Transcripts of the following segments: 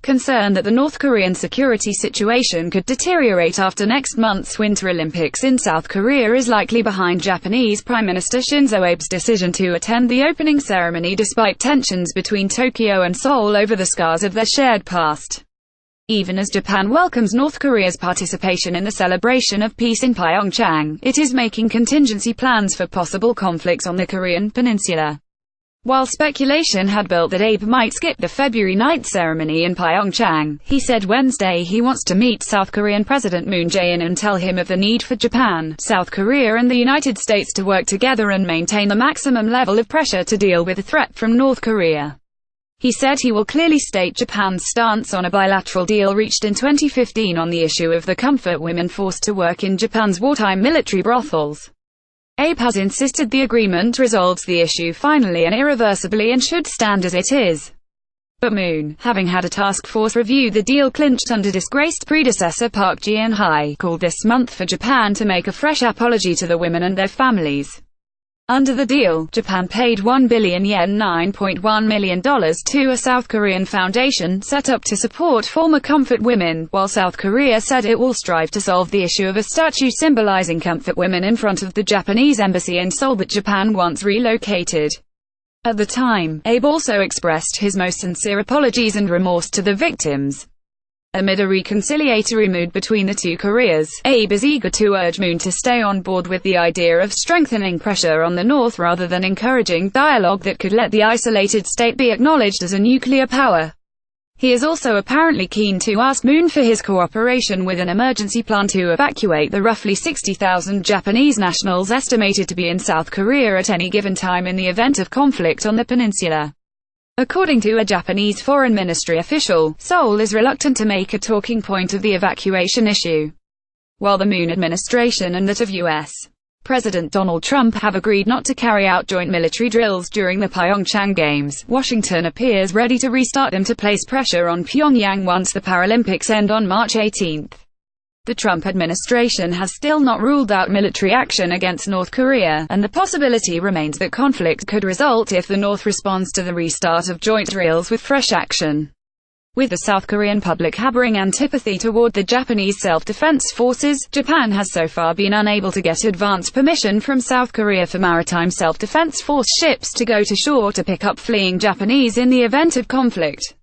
concerned that the North Korean security situation could deteriorate after next month's Winter Olympics in South Korea, is likely behind Japanese Prime Minister Shinzo Abe's decision to attend the opening ceremony despite tensions between Tokyo and Seoul over the scars of their shared past. Even as Japan welcomes North Korea's participation in the celebration of peace in Pyeongchang, it is making contingency plans for possible conflicts on the Korean Peninsula. While speculation had built that Abe might skip the February 9 ceremony in Pyeongchang, he said Wednesday he wants to meet South Korean President Moon Jae-in and tell him of the need for Japan, South Korea and the United States to work together and maintain the maximum level of pressure to deal with the threat from North Korea. He said he will clearly state Japan's stance on a bilateral deal reached in 2015 on the issue of the comfort women forced to work in Japan's wartime military brothels. Abe has insisted the agreement resolves the issue finally and irreversibly and should stand as it is. But Moon, having had a task force review the deal clinched under disgraced predecessor Park Geun Hye, called this month for Japan to make a fresh apology to the women and their families. Under the deal, Japan paid 1 billion yen $9.1 million to a South Korean foundation set up to support former comfort women, while South Korea said it will strive to solve the issue of a statue symbolizing comfort women in front of the Japanese embassy in Seoul that Japan once relocated. At the time, Abe also expressed his most sincere apologies and remorse to the victims. Amid a reconciliatory mood between the two Koreas, Abe is eager to urge Moon to stay on board with the idea of strengthening pressure on the North rather than encouraging dialogue that could let the isolated state be acknowledged as a nuclear power. He is also apparently keen to ask Moon for his cooperation with an emergency plan to evacuate the roughly 60,000 Japanese nationals estimated to be in South Korea at any given time in the event of conflict on the peninsula. According to a Japanese foreign ministry official, Seoul is reluctant to make a talking point of the evacuation issue. While the Moon administration and that of U.S. President Donald Trump have agreed not to carry out joint military drills during the Pyeongchang Games, Washington appears ready to restart them to place pressure on Pyongyang once the Paralympics end on March 18. The Trump administration has still not ruled out military action against North Korea, and the possibility remains that conflict could result if the North responds to the restart of joint drills with fresh action. With the South Korean public harboring antipathy toward the Japanese self-defense forces, Japan has so far been unable to get advance permission from South Korea for maritime self-defense force ships to go to shore to pick up fleeing Japanese in the event of conflict.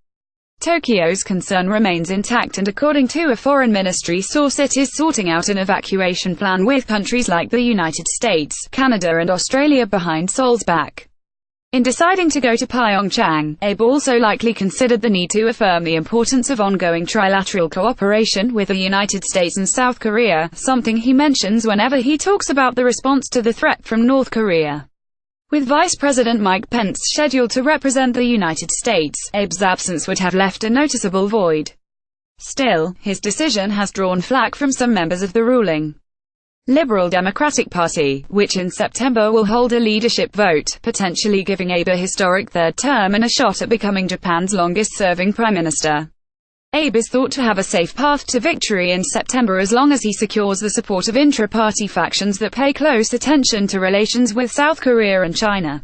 Tokyo's concern remains intact, and according to a foreign ministry source it is sorting out an evacuation plan with countries like the United States, Canada and Australia behind Seoul's back. In deciding to go to Pyeongchang, Abe also likely considered the need to affirm the importance of ongoing trilateral cooperation with the United States and South Korea, something he mentions whenever he talks about the response to the threat from North Korea. With Vice President Mike Pence scheduled to represent the United States, Abe's absence would have left a noticeable void. Still, his decision has drawn flack from some members of the ruling Liberal Democratic Party, which in September will hold a leadership vote, potentially giving Abe a historic third term and a shot at becoming Japan's longest-serving prime minister. Abe is thought to have a safe path to victory in September as long as he secures the support of intra-party factions that pay close attention to relations with South Korea and China.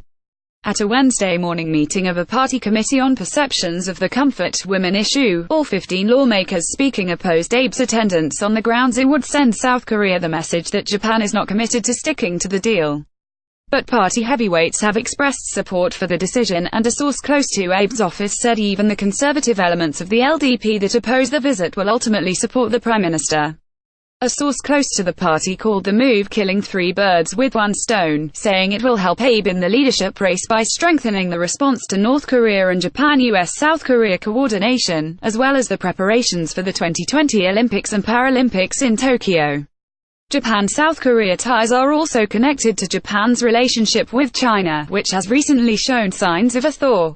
At a Wednesday morning meeting of a party committee on perceptions of the comfort women issue, all 15 lawmakers speaking opposed Abe's attendance on the grounds it would send South Korea the message that Japan is not committed to sticking to the deal. But party heavyweights have expressed support for the decision, and a source close to Abe's office said even the conservative elements of the LDP that oppose the visit will ultimately support the prime minister. A source close to the party called the move killing three birds with one stone, saying it will help Abe in the leadership race by strengthening the response to North Korea and Japan-US-South Korea coordination, as well as the preparations for the 2020 Olympics and Paralympics in Tokyo. Japan-South Korea ties are also connected to Japan's relationship with China, which has recently shown signs of a thaw.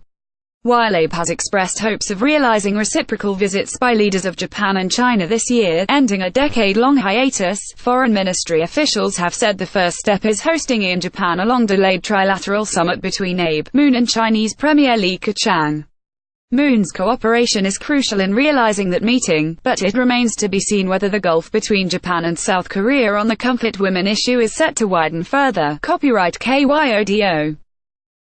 While Abe has expressed hopes of realizing reciprocal visits by leaders of Japan and China this year, ending a decade-long hiatus, foreign ministry officials have said the first step is hosting in Japan a long-delayed trilateral summit between Abe, Moon and Chinese Premier Li Keqiang. Moon's cooperation is crucial in realizing that meeting, but it remains to be seen whether the gulf between Japan and South Korea on the comfort women issue is set to widen further. Copyright KYODO.